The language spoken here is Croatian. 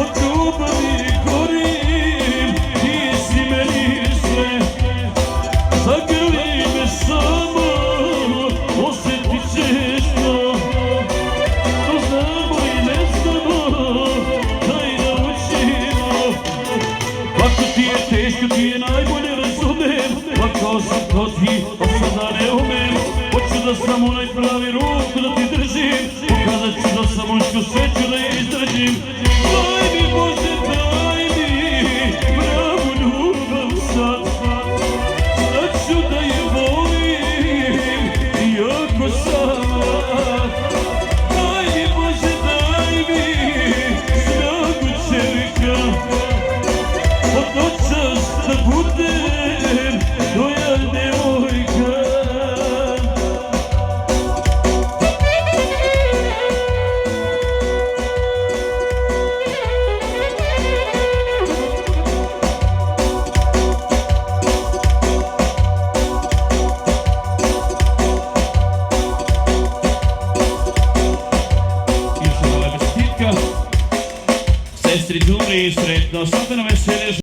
od ljubavi gorim, ti si meni sve. Zagrli me samo, osjetit ćeš to. To znamo i ne znamo, daj da učimo. Ako ti je teško, ti je najbolje razumem. Plakao sam ko ti, a sada ne umem. Hoću da sam onaj pravi ruku da ti držim. Pokazat ću da sam muško, sve ću da je izdržim. Daj mi Bože, daj mi pravu ljubav sad. Znaću da je volim, iako sam. Daj mi Bože, daj mi snagu čovjeka. Od noćas da budem tvoja devojka. Sestri Đuri, sretno, svako na veselje.